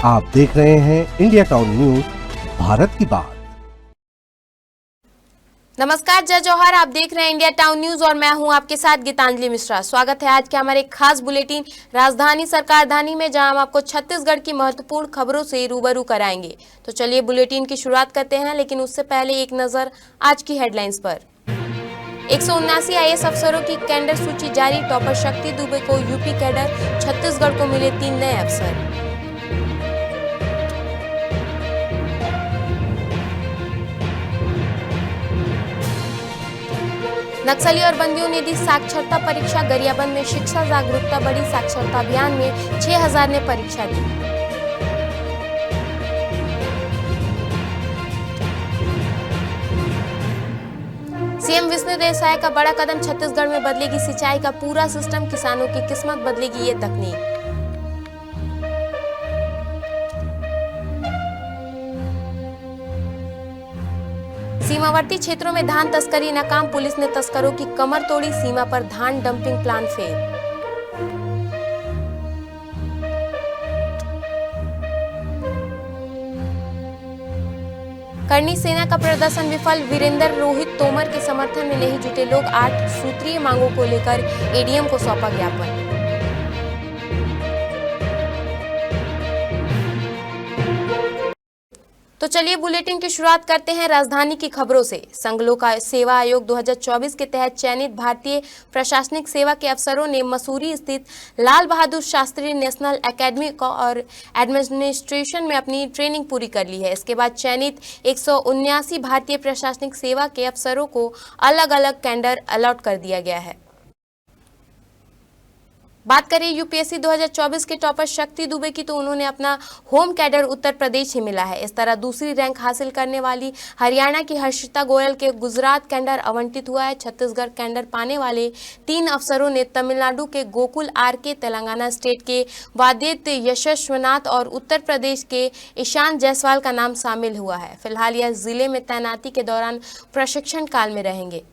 आप देख रहे हैं इंडिया टाउन न्यूज, भारत की बात। नमस्कार, जय जौहर। आप देख रहे हैं इंडिया टाउन न्यूज और मैं हूं आपके साथ गीतांजलि मिश्रा। स्वागत है आज के हमारे खास बुलेटिन राजधानी सरकारधानी में, जहां हम आपको छत्तीसगढ़ की महत्वपूर्ण खबरों से रूबरू कराएंगे। तो चलिए बुलेटिन की शुरुआत करते हैं, लेकिन उससे पहले एक नजर आज की हेडलाइंस पर। 179 IAS अफसरों की कैडर सूची जारी। टॉपर शक्ति दुबे को यूपी कैडर, छत्तीसगढ़ को मिले 3 नए अफसर। नक्सली और बंदियों ने दी साक्षरता परीक्षा। गरियाबंद में शिक्षा जागरूकता बढ़ी। साक्षरता अभियान में 6000 ने परीक्षा दी। सीएम विष्णुदेव साय का बड़ा कदम। छत्तीसगढ़ में बदलेगी सिंचाई का पूरा सिस्टम। किसानों की किस्मत बदलेगी ये तकनीक। सीमावर्ती क्षेत्रों में धान तस्करी नाकाम। पुलिस ने तस्करों की कमर तोड़ी। सीमा पर धान डंपिंग प्लान फेल। करनी सेना का प्रदर्शन विफल। वीरेंद्र रोहित तोमर के समर्थन में नहीं जुटे लोग। 8 सूत्रीय मांगों को लेकर एडीएम को सौंपा ज्ञापन। तो चलिए बुलेटिन की शुरुआत करते हैं राजधानी की खबरों से। संघ लोक सेवा आयोग 2024 के तहत चयनित भारतीय प्रशासनिक सेवा के अफसरों ने मसूरी स्थित लाल बहादुर शास्त्री नेशनल एकेडमी और एडमिनिस्ट्रेशन में अपनी ट्रेनिंग पूरी कर ली है। इसके बाद चयनित 179 भारतीय प्रशासनिक सेवा के अफसरों को अलग अलग कैडर अलॉट कर दिया गया है। बात करें यूपीएससी 2024 के टॉपर शक्ति दुबे की, तो उन्होंने अपना होम कैडर उत्तर प्रदेश ही मिला है। इस तरह दूसरी रैंक हासिल करने वाली हरियाणा की हर्षिता गोयल के गुजरात कैडर आवंटित हुआ है। छत्तीसगढ़ कैडर पाने वाले 3 अफसरों ने तमिलनाडु के गोकुल आरके, तेलंगाना स्टेट के वादित्य यशस्वनाथ और उत्तर प्रदेश के ईशान जायसवाल का नाम शामिल हुआ है। फिलहाल यह जिले में तैनाती के दौरान प्रशिक्षण काल में रहेंगे।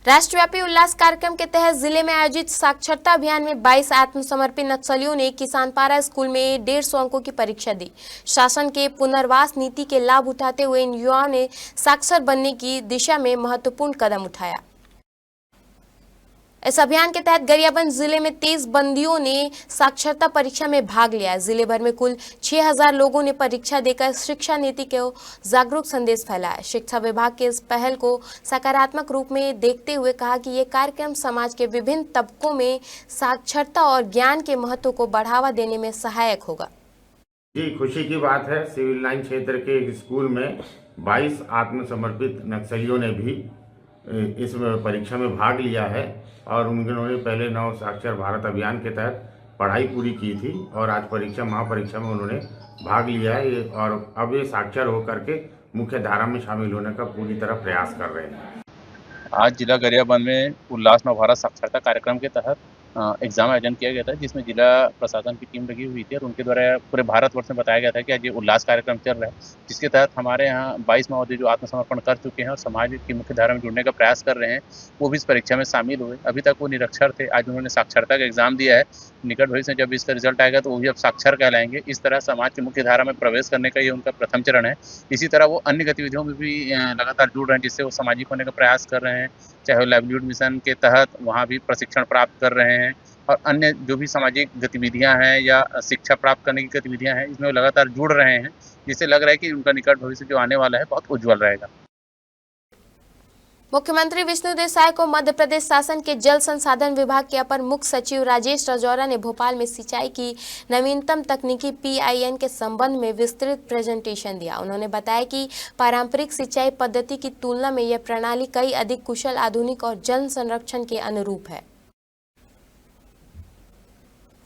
राष्ट्रव्यापी उल्लास कार्यक्रम के तहत जिले में आयोजित साक्षरता अभियान में 22 आत्मसमर्पित नक्सलियों ने किसानपारा स्कूल में 150 अंकों की परीक्षा दी। शासन के पुनर्वास नीति के लाभ उठाते हुए इन युवाओं ने साक्षर बनने की दिशा में महत्वपूर्ण कदम उठाया। इस अभियान के तहत गरियाबंद जिले में 23 बंदियों ने साक्षरता परीक्षा में भाग लिया। जिले भर में कुल 6000 लोगों ने परीक्षा देकर शिक्षा नीति को जागरूक संदेश फैलाया। शिक्षा विभाग के इस पहल को सकारात्मक रूप में देखते हुए कहा कि ये कार्यक्रम समाज के विभिन्न तबकों में साक्षरता और ज्ञान के महत्व को बढ़ावा देने में सहायक होगा। जी, खुशी की बात है। सिविल लाइन क्षेत्र के एक स्कूल में 22 आत्मसमर्पित नक्सलियों ने भी इस परीक्षा में भाग लिया है और उन्होंने पहले 9 साक्षर भारत अभियान के तहत पढ़ाई पूरी की थी और आज परीक्षा महापरीक्षा में उन्होंने भाग लिया है और अब ये साक्षर होकर के मुख्य धारा में शामिल होने का पूरी तरह प्रयास कर रहे हैं। आज जिला गरियाबंद में उल्लास नव भारत साक्षरता कार्यक्रम के तहत एग्जाम आयोजन किया गया था, जिसमें जिला प्रशासन की टीम लगी हुई थी और उनके द्वारा पूरे भारतवर्ष में बताया गया था कि आज ये उल्लास कार्यक्रम चल रहा है, जिसके तहत हमारे यहाँ 22 माओवादी जो आत्मसमर्पण कर चुके हैं और समाज की मुख्य धारा में जुड़ने का प्रयास कर रहे हैं, वो भी इस परीक्षा में शामिल हुए। अभी तक वो निरक्षर थे, आज उन्होंने साक्षरता का एग्जाम दिया है। निकट भविष्य में जब इसका रिजल्ट आएगा तो वो भी अब साक्षर कहलाएंगे। इस तरह समाज की मुख्य धारा में प्रवेश करने का ये उनका प्रथम चरण है। इसी तरह वो अन्य गतिविधियों में भी लगातार जुड़ रहे हैं, जिससे वो सामाजिक होने का प्रयास कर रहे हैं। चाहे वो लाइवलीहुड मिशन के तहत वहाँ भी प्रशिक्षण प्राप्त कर रहे हैं और अन्य जो भी सामाजिक गतिविधियां हैं या शिक्षा प्राप्त करने की गतिविधियां हैं, इसमें वो लगातार जुड़ रहे हैं, जिससे लग रहा है कि उनका निकट भविष्य जो आने वाला है बहुत उज्जवल रहेगा। मुख्यमंत्री विष्णुदेव साय को मध्य प्रदेश शासन के जल संसाधन विभाग के अपर मुख्य सचिव राजेश राजौरा ने भोपाल में सिंचाई की नवीनतम तकनीकी PIN के संबंध में विस्तृत प्रेजेंटेशन दिया। उन्होंने बताया कि पारंपरिक सिंचाई पद्धति की तुलना में यह प्रणाली कई अधिक कुशल, आधुनिक और जल संरक्षण के अनुरूप है।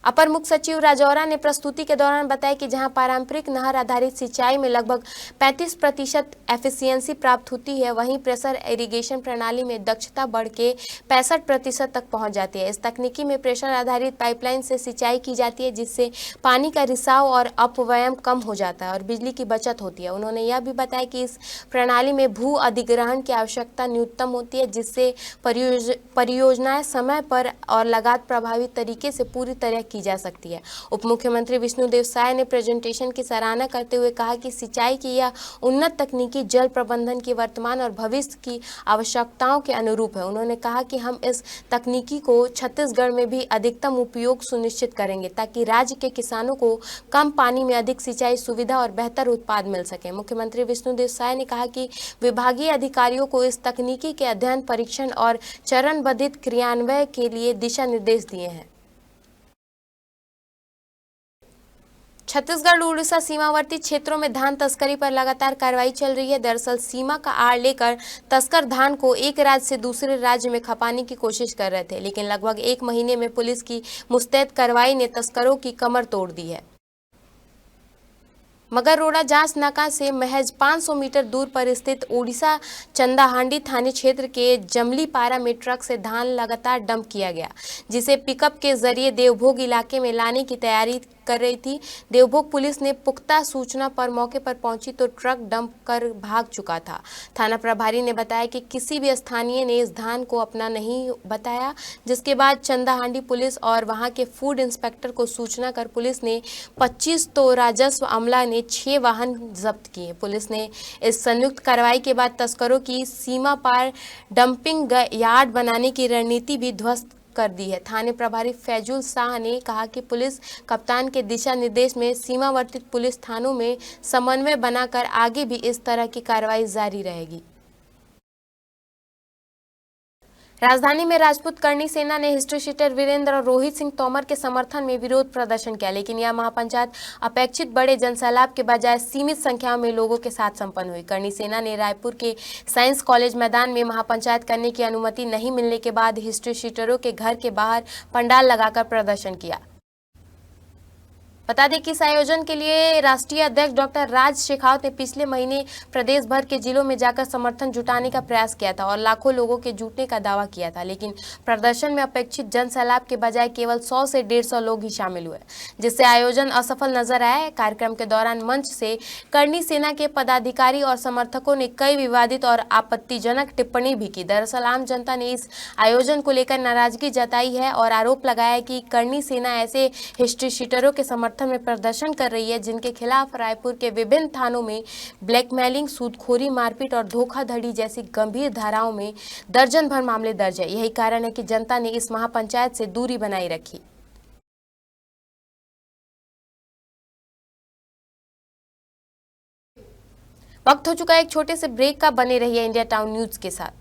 अपर मुख्य सचिव राजौरा ने प्रस्तुति के दौरान बताया कि जहां पारंपरिक नहर आधारित सिंचाई में लगभग 35% एफिशिएंसी प्राप्त होती है, वहीं प्रेशर इरिगेशन प्रणाली में दक्षता बढ़ के 65% तक पहुंच जाती है। इस तकनीकी में प्रेशर आधारित पाइपलाइन से सिंचाई की जाती है, जिससे पानी का रिसाव और अपव्यय कम हो जाता है और बिजली की बचत होती है। उन्होंने यह भी बताया कि इस प्रणाली में भू अधिग्रहण की आवश्यकता न्यूनतम होती है, जिससे परियोजनाएं समय पर और लगातार प्रभावी तरीके से पूरी तरह की जा सकती है। उप मुख्यमंत्री विष्णुदेव साय ने प्रेजेंटेशन की सराहना करते हुए कहा कि सिंचाई की यह उन्नत तकनीकी जल प्रबंधन की वर्तमान और भविष्य की आवश्यकताओं के अनुरूप है। उन्होंने कहा कि हम इस तकनीकी को छत्तीसगढ़ में भी अधिकतम उपयोग सुनिश्चित करेंगे ताकि राज्य के किसानों को कम पानी में अधिक सिंचाई सुविधा और बेहतर उत्पाद मिल सके। मुख्यमंत्री विष्णुदेव साय ने कहा कि विभागीय अधिकारियों को इस तकनीकी के अध्ययन, परीक्षण और चरणबद्ध क्रियान्वयन के लिए दिशा निर्देश दिए हैं। छत्तीसगढ़ उड़ीसा सीमावर्ती क्षेत्रों में धान तस्करी पर लगातार कार्रवाई चल रही है। दरअसल सीमा का आड़ लेकर तस्कर धान को एक राज्य से दूसरे राज्य में खपाने की कोशिश कर रहे थे, लेकिन लगभग 1 महीने में पुलिस की मुस्तैद कार्रवाई ने तस्करों की कमर तोड़ दी है। मगररोड़ा जांच नाका से महज 500 मीटर दूर पर स्थित ओडिशा चंदाहांडी थाने क्षेत्र के जमलीपारा में ट्रक से धान लगातार डंप किया गया, जिसे पिकअप के जरिए देवभोग इलाके में लाने की तैयारी कर रही थी। देवभोग पुलिस ने पुख्ता सूचना पर मौके पर पहुंची तो ट्रक डंप कर भाग चुका था। थाना प्रभारी ने बताया कि किसी भी स्थानीय ने इस धान को अपना नहीं बताया, जिसके बाद चंदाहांडी पुलिस और वहां के फूड इंस्पेक्टर को सूचना कर पुलिस ने 25 तो राजस्व अमला ने 6 वाहन जब्त किए। पुलिस ने इस संयुक्त कार्रवाई के बाद तस्करों की सीमा पार डंपिंग यार्ड बनाने की रणनीति भी ध्वस्त कर दी है। थाने प्रभारी फैजुल शाह ने कहा कि पुलिस कप्तान के दिशा निर्देश में सीमावर्ती पुलिस थानों में समन्वय बनाकर आगे भी इस तरह की कार्रवाई जारी रहेगी। राजधानी में राजपूत करणी सेना ने हिस्ट्री शीटर वीरेंद्र और रोहित सिंह तोमर के समर्थन में विरोध प्रदर्शन किया, लेकिन यह महापंचायत अपेक्षित बड़े जनसैलाब के बजाय सीमित संख्या में लोगों के साथ संपन्न हुई। करणी सेना ने रायपुर के साइंस कॉलेज मैदान में महापंचायत करने की अनुमति नहीं मिलने के बाद हिस्ट्री शीटरों के घर के बाहर पंडाल लगाकर प्रदर्शन किया। बता दें कि इस आयोजन के लिए राष्ट्रीय अध्यक्ष डॉक्टर राज शेखावत ने पिछले महीने प्रदेश भर के जिलों में जाकर समर्थन जुटाने का प्रयास किया था और लाखों लोगों के जुटने का दावा किया था, लेकिन प्रदर्शन में अपेक्षित जनसैलाब के बजाय केवल 100 से 150 लोग ही शामिल हुए, जिससे आयोजन असफल नजर आया। कार्यक्रम के दौरान मंच से करणी सेना के पदाधिकारी और समर्थकों ने कई विवादित और आपत्तिजनक टिप्पणी भी की। दरअसल आम जनता ने इस आयोजन को लेकर नाराजगी जताई है और आरोप लगाया कि करणी सेना ऐसे हिस्ट्री शीटरों के समर्थन में प्रदर्शन कर रही है जिनके खिलाफ रायपुर के विभिन्न थानों में ब्लैकमेलिंग, सूदखोरी, मारपीट और धोखाधड़ी जैसी गंभीर धाराओं में दर्जन भर मामले दर्ज है। यही कारण है कि जनता ने इस महापंचायत से दूरी बनाई रखी। वक्त हो चुका है एक छोटे से ब्रेक का। बने रहिए इंडिया टाउन न्यूज के साथ।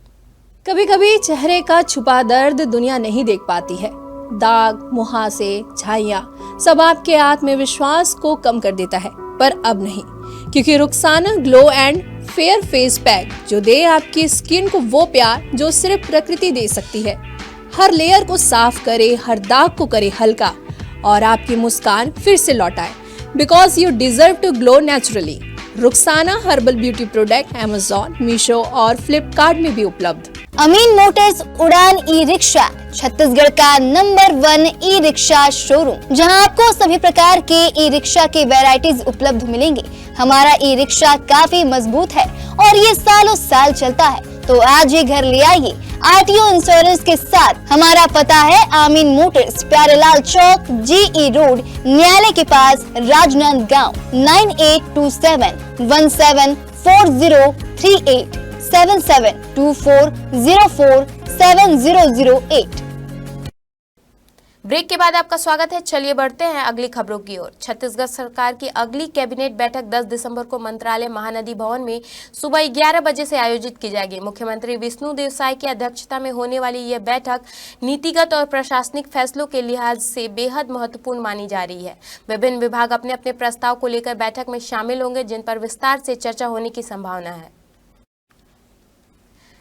कभी कभी चेहरे का छुपा दर्द दुनिया नहीं देख पाती है। दाग, मुहासे, झाइयां सब आपके आत्मविश्वास को कम कर देता है, पर अब नहीं, क्योंकि Rukhsana glow and fair face pack जो दे आपकी स्किन को वो प्यार जो सिर्फ प्रकृति दे सकती है। हर लेयर को साफ करे, हर दाग को करे हल्का और आपकी मुस्कान फिर से लौटाए, because you deserve to glow naturally. Rukhsana herbal beauty product Amazon, Meesho और फ्लिपकार्ट में भी उपलब्ध। अमीन मोटर्स उड़ान ई रिक्शा छत्तीसगढ़ का नंबर 1 ई रिक्शा शोरूम, जहां आपको सभी प्रकार के ई रिक्शा के वैरायटीज उपलब्ध मिलेंगे। हमारा ई रिक्शा काफी मजबूत है और ये सालों साल चलता है, तो आज ही घर ले आइए आरटीओ इंश्योरेंस के साथ। हमारा पता है आमीन मोटर्स, प्यारेलाल चौक, जीई रोड, न्यायालय के पास, राजनांदगांव। 9827174038 7724047008। ब्रेक के बाद आपका स्वागत है। चलिए बढ़ते हैं अगली खबरों की ओर। छत्तीसगढ़ सरकार की अगली कैबिनेट बैठक 10 दिसंबर को मंत्रालय महानदी भवन में सुबह 11 बजे से आयोजित की जाएगी। मुख्यमंत्री विष्णुदेव साय की अध्यक्षता में होने वाली यह बैठक नीतिगत और प्रशासनिक फैसलों के लिहाज से बेहद महत्वपूर्ण मानी जा रही है। विभिन्न विभाग अपने अपने प्रस्ताव को लेकर बैठक में शामिल होंगे, जिन पर विस्तार से चर्चा होने की संभावना है।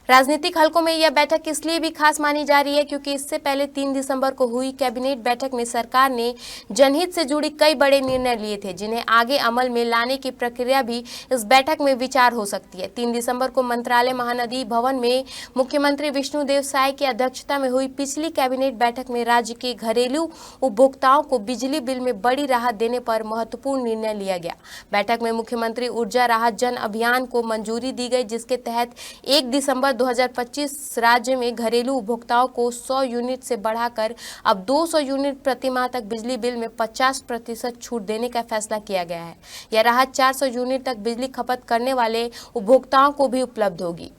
राजनीतिक हलकों में यह बैठक इसलिए भी खास मानी जा रही है क्योंकि इससे पहले 3 दिसंबर को हुई कैबिनेट बैठक में सरकार ने जनहित से जुड़ी कई बड़े निर्णय लिए थे, जिन्हें आगे अमल में लाने की प्रक्रिया भी इस बैठक में विचार हो सकती है। 3 दिसंबर को मंत्रालय महानदी भवन में मुख्यमंत्री विष्णुदेव साय की अध्यक्षता में हुई पिछली कैबिनेट बैठक में राज्य के घरेलू उपभोक्ताओं को बिजली बिल में बड़ी राहत देने पर महत्वपूर्ण निर्णय लिया गया। बैठक में मुख्यमंत्री ऊर्जा राहत जन अभियान को मंजूरी दी गई, जिसके तहत 1 दिसंबर 2025 राज्य में घरेलू उपभोक्ताओं को 100 यूनिट से बढ़ाकर अब 200 यूनिट प्रति माह तक बिजली बिल में 50% छूट देने का फैसला किया गया है। यह राहत 400 यूनिट तक बिजली खपत करने वाले उपभोक्ताओं को भी उपलब्ध होगी।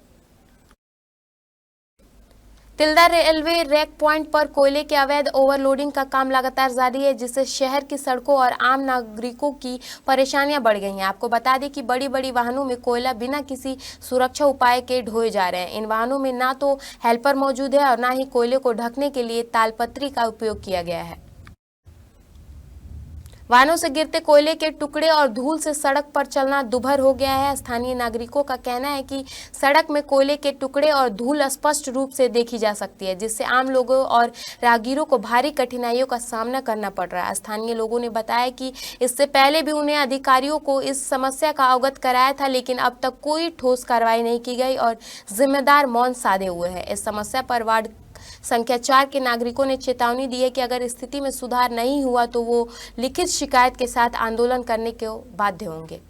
तिल्दा रेलवे रैक पॉइंट पर कोयले के अवैध ओवरलोडिंग का काम लगातार जारी है, जिससे शहर की सड़कों और आम नागरिकों की परेशानियां बढ़ गई हैं। आपको बता दें कि बड़ी बड़ी वाहनों में कोयला बिना किसी सुरक्षा उपाय के ढोए जा रहे हैं। इन वाहनों में ना तो हेल्पर मौजूद है और ना ही कोयले को ढकने के लिए तालपत्री का उपयोग किया गया है। वाहनों से गिरते कोयले के टुकड़े और धूल से सड़क पर चलना दुभर हो गया है। स्थानीय नागरिकों का कहना है कि सड़क में कोयले के टुकड़े और धूल स्पष्ट रूप से देखी जा सकती है, जिससे आम लोगों और राहगीरों को भारी कठिनाइयों का सामना करना पड़ रहा है। स्थानीय लोगों ने बताया कि इससे पहले भी उन्हें अधिकारियों को इस समस्या का अवगत कराया था, लेकिन अब तक कोई ठोस कार्रवाई नहीं की गई और जिम्मेदार मौन साधे हुए हैं। इस समस्या पर वार्ड संख्या 4 के नागरिकों ने चेतावनी दी है कि अगर स्थिति में सुधार नहीं हुआ तो वो लिखित शिकायत के साथ आंदोलन करने को बाध्य होंगे।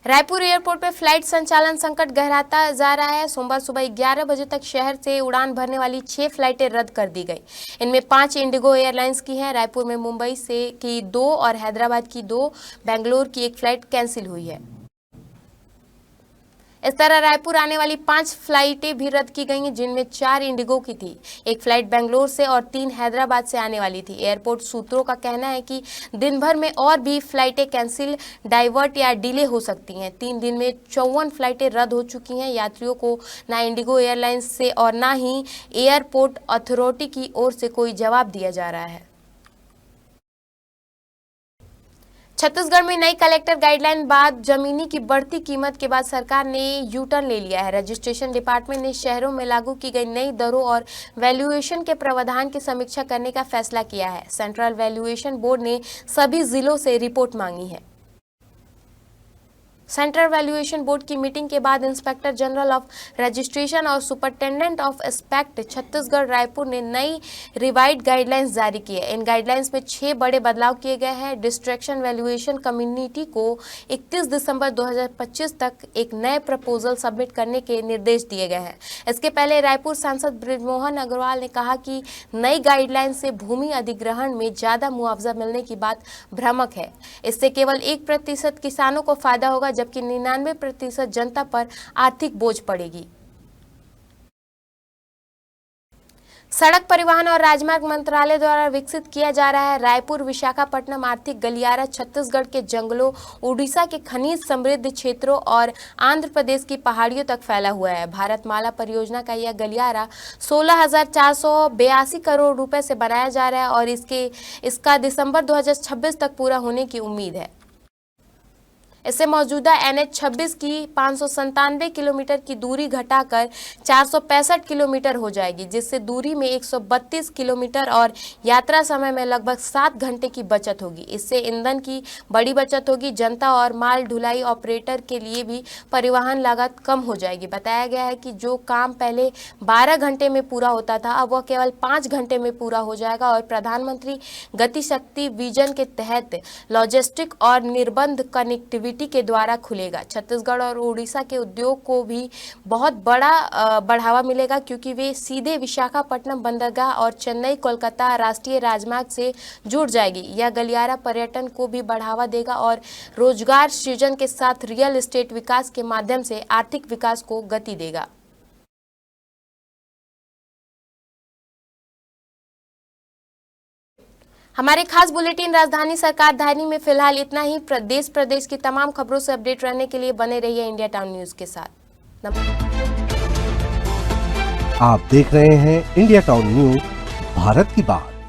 रायपुर एयरपोर्ट पर फ्लाइट संचालन संकट गहराता जा रहा है। सोमवार सुबह 11 बजे तक शहर से उड़ान भरने वाली 6 फ्लाइटें रद्द कर दी गई। इनमें 5 इंडिगो एयरलाइंस की हैं। रायपुर में मुंबई से की 2 और हैदराबाद की 2, बेंगलोर की 1 फ्लाइट कैंसिल हुई है। इस तरह रायपुर आने वाली 5 फ्लाइटें भी रद्द की गई हैं, जिनमें 4 इंडिगो की थी, 1 फ्लाइट बेंगलोर से और 3 हैदराबाद से आने वाली थी। एयरपोर्ट सूत्रों का कहना है कि दिन भर में और भी फ्लाइटें कैंसिल, डाइवर्ट या डिले हो सकती हैं। 3 दिन में 54 फ्लाइटें रद्द हो चुकी हैं। यात्रियों को ना इंडिगो एयरलाइंस से और ना ही एयरपोर्ट अथॉरिटी की ओर से कोई जवाब दिया जा रहा है। छत्तीसगढ़ में नई कलेक्टर गाइडलाइन बाद जमीनी की बढ़ती कीमत के बाद सरकार ने यू टर्न ले लिया है। रजिस्ट्रेशन डिपार्टमेंट ने शहरों में लागू की गई नई दरों और वैल्यूएशन के प्रावधान की समीक्षा करने का फैसला किया है। सेंट्रल वैल्यूएशन बोर्ड ने सभी जिलों से रिपोर्ट मांगी है। सेंट्रल वैल्यूएशन बोर्ड की मीटिंग के बाद इंस्पेक्टर जनरल ऑफ रजिस्ट्रेशन और superintendent of inspect Chhattisgarh Raipur ने नई रिवाइड गाइडलाइंस जारी की है। इन गाइडलाइंस में 6 बड़े बदलाव किए गए हैं। डिस्ट्रैक्शन वैल्यूएशन कम्युनिटी को 31 दिसंबर 2025 तक एक नए प्रपोजल सबमिट करने के निर्देश दिए गए हैं। इसके पहले रायपुर सांसद बृजमोहन अग्रवाल ने कहा कि नई गाइडलाइन से भूमि अधिग्रहण में ज्यादा मुआवजा मिलने की बात भ्रामक है। इससे केवल 1% किसानों को फायदा होगा, जबकि 99% जनता पर आर्थिक बोझ पड़ेगी। सड़क परिवहन और राजमार्ग मंत्रालय द्वारा विकसित किया जा रहा है रायपुर विशाखापट्टनम आर्थिक गलियारा छत्तीसगढ़ के जंगलों, उड़ीसा के खनिज समृद्ध क्षेत्रों और आंध्र प्रदेश की पहाड़ियों तक फैला हुआ है। भारतमाला परियोजना का यह गलियारा 16,482 करोड़ रुपए से बनाया जा रहा है और इसका दिसंबर 2026 तक पूरा होने की उम्मीद है। इससे मौजूदा NH 26 की 597 किलोमीटर की दूरी घटाकर 465 किलोमीटर हो जाएगी, जिससे दूरी में 132 किलोमीटर और यात्रा समय में लगभग 7 घंटे की बचत होगी। इससे ईंधन की बड़ी बचत होगी। जनता और माल ढुलाई ऑपरेटर के लिए भी परिवहन लागत कम हो जाएगी। बताया गया है कि जो काम पहले 12 घंटे में पूरा होता था, अब वह केवल 5 घंटे में पूरा हो जाएगा और प्रधानमंत्री गति शक्ति विजन के तहत लॉजिस्टिक और निर्बाध कनेक्टिविटी के द्वारा खुलेगा। छत्तीसगढ़ और उड़ीसा के उद्योग को भी बहुत बड़ा बढ़ावा मिलेगा, क्योंकि वे सीधे विशाखापट्टनम बंदरगाह और चेन्नई कोलकाता राष्ट्रीय राजमार्ग से जुड़ जाएगी। यह गलियारा पर्यटन को भी बढ़ावा देगा और रोजगार सृजन के साथ रियल एस्टेट विकास के माध्यम से आर्थिक विकास को गति देगा। हमारे खास बुलेटिन राजधानी सरकार धानी में फिलहाल इतना ही। देश प्रदेश की तमाम खबरों से अपडेट रहने के लिए बने रहिए इंडिया टाउन न्यूज के साथ। आप देख रहे हैं इंडिया टाउन न्यूज, भारत की बात।